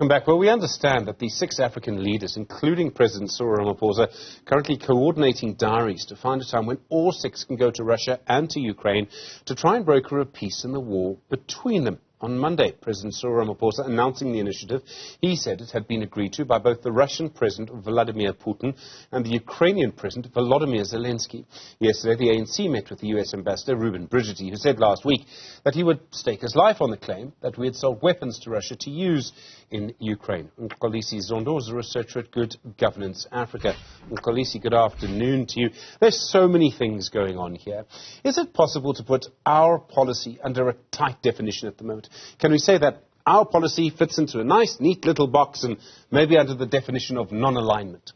Welcome back. Well, we understand that the 6 African leaders, including President Cyril Ramaphosa, currently coordinating diaries to find a time when all 6 can go to Russia and to Ukraine to try and broker a peace in the war between them. On Monday, President Cyril Ramaphosa announcing the initiative, he said it had been agreed to by both the Russian President Vladimir Putin and the Ukrainian President Volodymyr Zelensky. Yesterday, the ANC met with the US Ambassador Ruben Brigidi, who said last week that he would stake his life on the claim that we had sold weapons to Russia to use in Ukraine. Mxolisi Zondo is a researcher at Good Governance Africa. Mxolisi, good afternoon to you. There's so many things going on here. Is it possible to put our policy under a tight definition at the moment? Can we say that our policy fits into a nice, neat little box and maybe under the definition of non-alignment?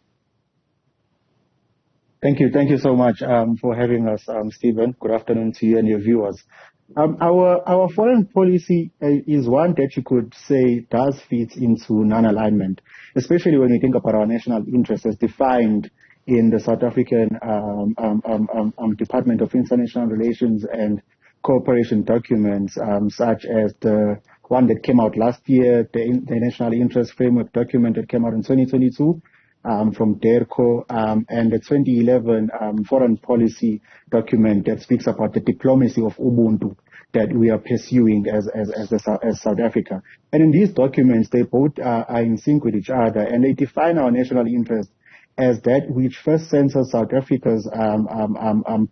Thank you. Thank you so much for having us, Stephen. Good afternoon to you and your viewers. Our foreign policy is one that you could say does fit into non-alignment, especially when we think about our national interests as defined in the South African Department of International Relations and Cooperation documents, such as the one that came out last year, the National Interest Framework document that came out in 2022 from DERCO, and the 2011 foreign policy document that speaks about the diplomacy of Ubuntu that we are pursuing as South Africa. And in these documents, they both are in sync with each other, and they define our national interest as that which first centers South Africa's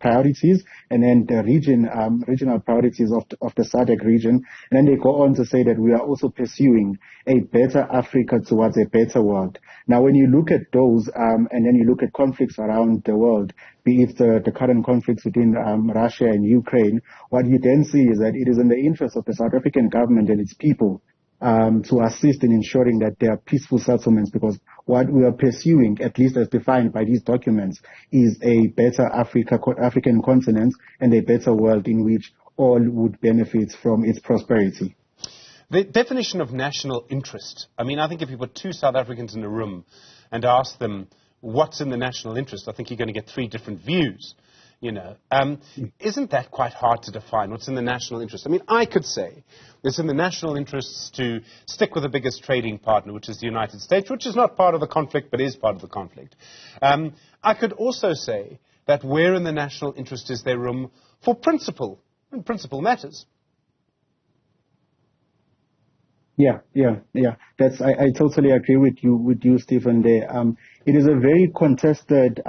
priorities, and then the regional priorities of the SADC region. And then they go on to say that we are also pursuing a better Africa towards a better world. Now, when you look at those, and then you look at conflicts around the world, be it the current conflicts between Russia and Ukraine, what you then see is that it is in the interest of the South African government and its people to assist in ensuring that there are peaceful settlements, because what we are pursuing, at least as defined by these documents, is a better African continent and a better world in which all would benefit from its prosperity. The definition of national interest, I mean, I think if you put 2 South Africans in a room and ask them what's in the national interest, I think you're going to get 3 different views. Isn't that quite hard to define, what's in the national interest? I mean, I could say it's in the national interests to stick with the biggest trading partner, which is the United States, which is not part of the conflict, but is part of the conflict. I could also say that where in the national interest is there room for principle, and principle matters. Yeah. I totally agree with you, Stephen. There, it is a very contested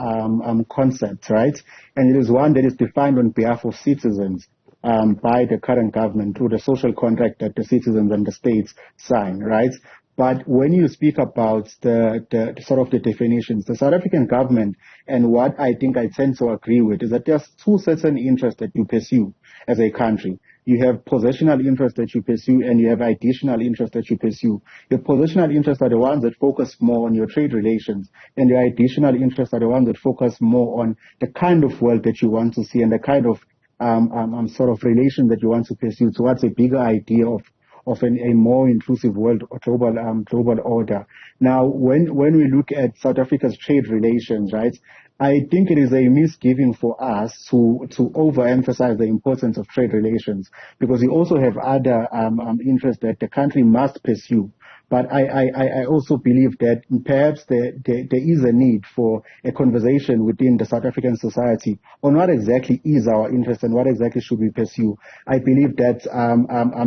concept, right? And it is one that is defined on behalf of citizens by the current government through the social contract that the citizens and the states sign, right? But when you speak about the sort of the definitions, the South African government, and what I think I tend to agree with, is that there's 2 certain interests that you pursue as a country. You have possessional interests that you pursue, and you have additional interests that you pursue. Your possessional interests are the ones that focus more on your trade relations, and your additional interests are the ones that focus more on the kind of world that you want to see and the kind of sort of relation that you want to pursue towards a bigger idea of a more inclusive world or global order. Now, when we look at South Africa's trade relations, right, I think it is a misgiving for us to overemphasize the importance of trade relations, because we also have other interests that the country must pursue. But I also believe that perhaps there is a need for a conversation within the South African society on what exactly is our interest and what exactly should we pursue. I believe that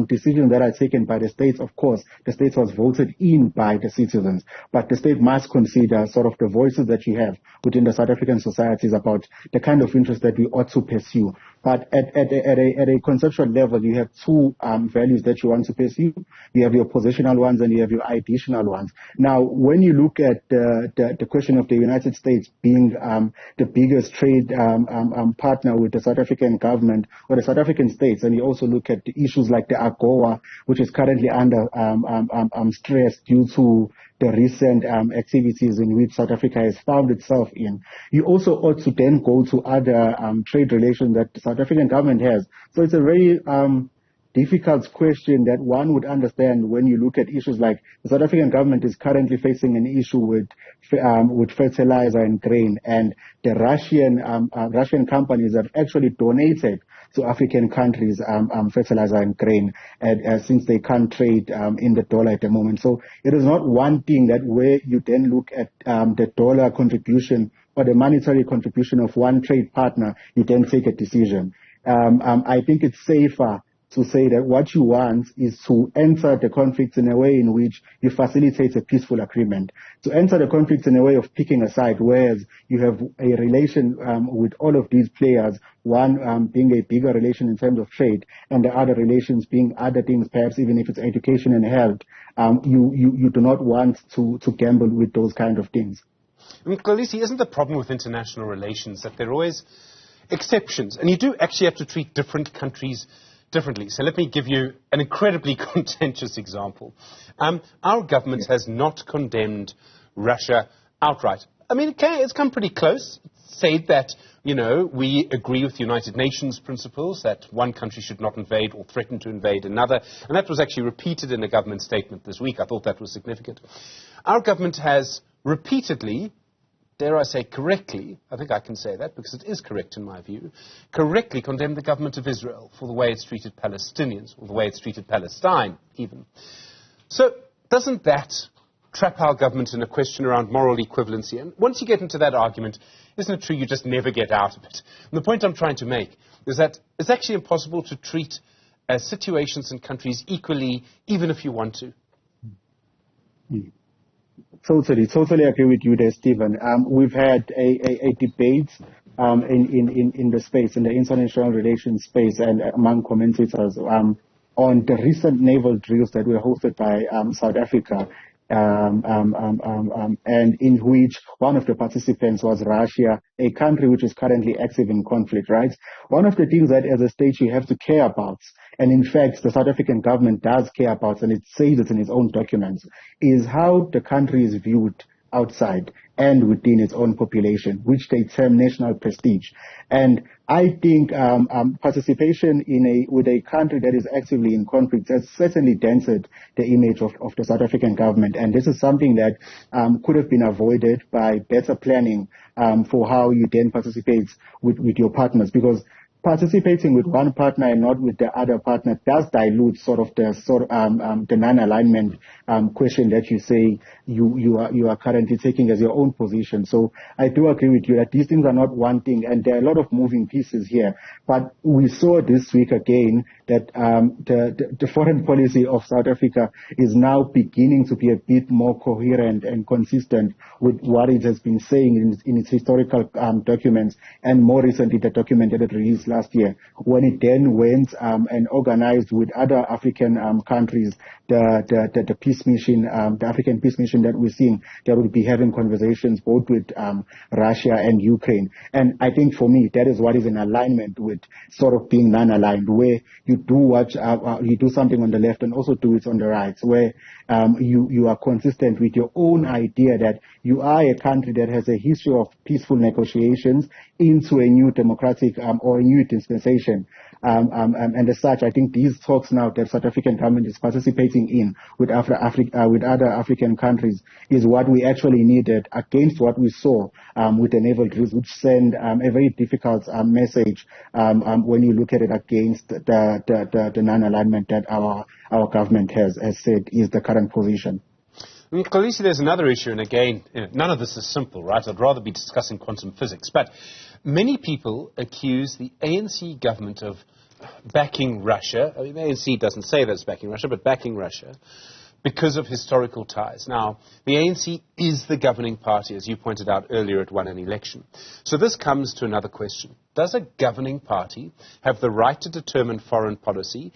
decisions that are taken by the states, of course, the states was voted in by the citizens, but the state must consider sort of the voices that you have within the South African societies about the kind of interest that we ought to pursue. But at a conceptual level, you have 2 values that you want to pursue. You have your positional ones and you have your additional ones. Now, when you look at the question of the United States being the biggest trade partner with the South African government or the South African states, and you also look at the issues like the AGOA, which is currently under stress due to the recent activities in which South Africa has found itself in. You also ought to then go to other trade relations that the South African government has. So it's a very difficult question that one would understand when you look at issues like the South African government is currently facing an issue with fertilizer and grain, and the Russian companies have actually donated to African countries fertilizer and grain, since they can't trade in the dollar at the moment. So it is not one thing that where you then look at the dollar contribution or the monetary contribution of one trade partner, you then take a decision. I think it's safer to say that what you want is to enter the conflict in a way in which you facilitate a peaceful agreement. To enter the conflict in a way of picking a side, whereas you have a relation with all of these players, one being a bigger relation in terms of trade, and the other relations being other things, perhaps even if it's education and health, you do not want to gamble with those kind of things. Mxolisi, isn't the problem with international relations that there are always exceptions, and you do actually have to treat different countries differently? So let me give you an incredibly contentious example. Our government has not condemned Russia outright. I mean, it's come pretty close. It's said that, we agree with the United Nations principles that one country should not invade or threaten to invade another. And that was actually repeated in a government statement this week. I thought that was significant. Our government has repeatedly, dare I say correctly, I think I can say that because it is correct in my view, correctly condemned the government of Israel for the way it's treated Palestinians, or the way it's treated Palestine, even. So doesn't that trap our government in a question around moral equivalency? And once you get into that argument, isn't it true you just never get out of it? And the point I'm trying to make is that it's actually impossible to treat situations and countries equally, even if you want to. Totally agree with you there, Stephen. We've had a debate in the space, in the international relations space, and among commentators on the recent naval drills that were hosted by South Africa, and in which one of the participants was Russia, a country which is currently active in conflict, right? One of the things that as a state you have to care about, and in fact the South African government does care about, and it says it in its own documents, is how the country is viewed outside and within its own population, which they term national prestige. And I think participation with a country that is actively in conflict has certainly dented the image of the South African government. And this is something that could have been avoided by better planning for how you then participate with your partners, because participating with one partner and not with the other partner does dilute the non-alignment question that you say you are currently taking as your own position. So I do agree with you that these things are not one thing, and there are a lot of moving pieces here. But we saw this week again that the foreign policy of South Africa is now beginning to be a bit more coherent and consistent with what it has been saying in its historical documents, and more recently the document that it released last year, when it then went and organized with other African countries the peace mission, the African peace mission that we're seeing, that will be having conversations both with Russia and Ukraine. And I think for me, that is what is in alignment with sort of being non-aligned, where you do something on the left and also do it on the right, where you are consistent with your own idea that you are a country that has a history of peaceful negotiations into a new democratic or a new dispensation. And as such, I think these talks now that South African government is participating in with other African countries is what we actually needed against what we saw with the naval drills, which send a very difficult message when you look at it against the non-alignment that our government has said is the current position. Mxolisi, there's another issue, and again, none of this is simple, right? I'd rather be discussing quantum physics. But many people accuse the ANC government of backing Russia. I mean, the ANC doesn't say that it's backing Russia, but backing Russia because of historical ties. Now, the ANC is the governing party, as you pointed out earlier, it won an election. So this comes to another question. Does a governing party have the right to determine foreign policy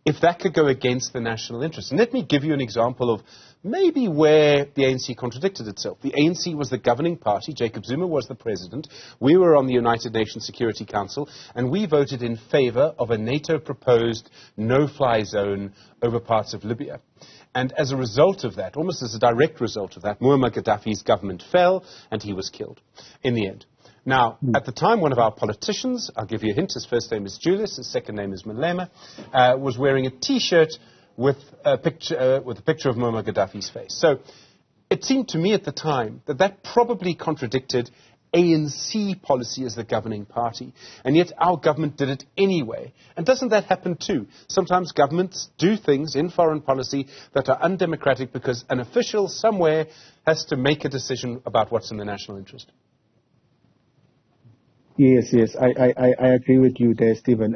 if that could go against the national interest? And let me give you an example of maybe where the ANC contradicted itself. The ANC was the governing party. Jacob Zuma was the president. We were on the United Nations Security Council, and we voted in favor of a NATO-proposed no-fly zone over parts of Libya. And as a result of that, almost as a direct result of that, Muammar Gaddafi's government fell, and he was killed in the end. Now, at the time, one of our politicians, I'll give you a hint, his first name is Julius, his second name is Malema, was wearing a T-shirt with a picture of Muammar Gaddafi's face. So it seemed to me at the time that probably contradicted ANC policy as the governing party, and yet our government did it anyway. And doesn't that happen too? Sometimes governments do things in foreign policy that are undemocratic because an official somewhere has to make a decision about what's in the national interest. Yes, I agree with you there, Stephen.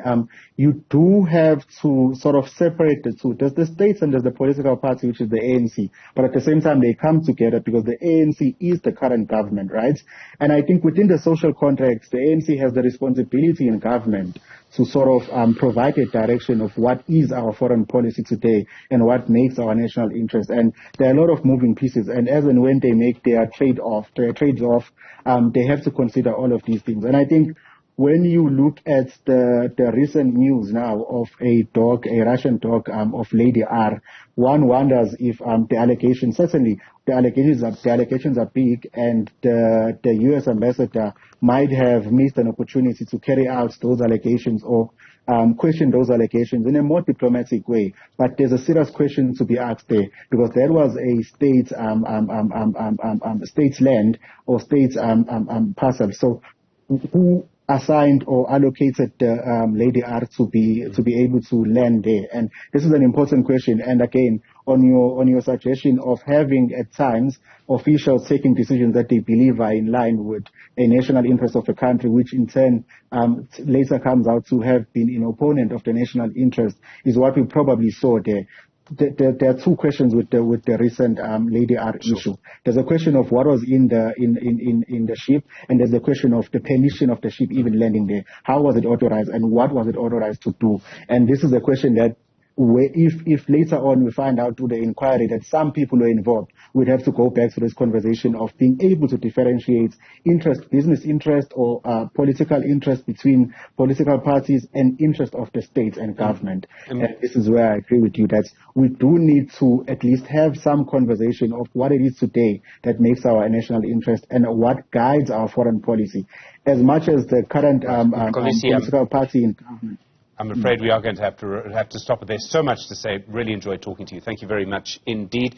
You do have to sort of separate the two. There's the states and there's the political party, which is the ANC. But at the same time, they come together because the ANC is the current government, right? And I think within the social context, the ANC has the responsibility in government to sort of provide a direction of what is our foreign policy today and what makes our national interest. And there are a lot of moving pieces. And as and when they make their trade-off, they have to consider all of these things. And I think when you look at the recent news now of a Russian dog of Lady R, one wonders if the allegations, certainly the allegations are big, and the U.S. ambassador might have missed an opportunity to carry out those allegations or question those allegations in a more diplomatic way. But there's a serious question to be asked there, because that was a state's land or state's parcel. So who assigned or allocated Lady R to be able to land there? And this is an important question. And again, on your suggestion of having at times officials taking decisions that they believe are in line with a national interest of a country, which in turn later comes out to have been an opponent of the national interest, is what we probably saw there. There are two questions with the recent Lady R issue. There's a question of what was in the ship, and there's a question of the permission of the ship even landing there. How was it authorized, and what was it authorized to do? And this is a question that if later on we find out through the inquiry that some people were involved, we'd have to go back to this conversation of being able to differentiate business interest or political interest between political parties and interest of the state and government. And this is where I agree with you that we do need to at least have some conversation of what it is today that makes our national interest and what guides our foreign policy. As much as the current political party in government. I'm afraid we are going to have to stop, but there's so much to say. Really enjoyed talking to you. Thank you very much indeed.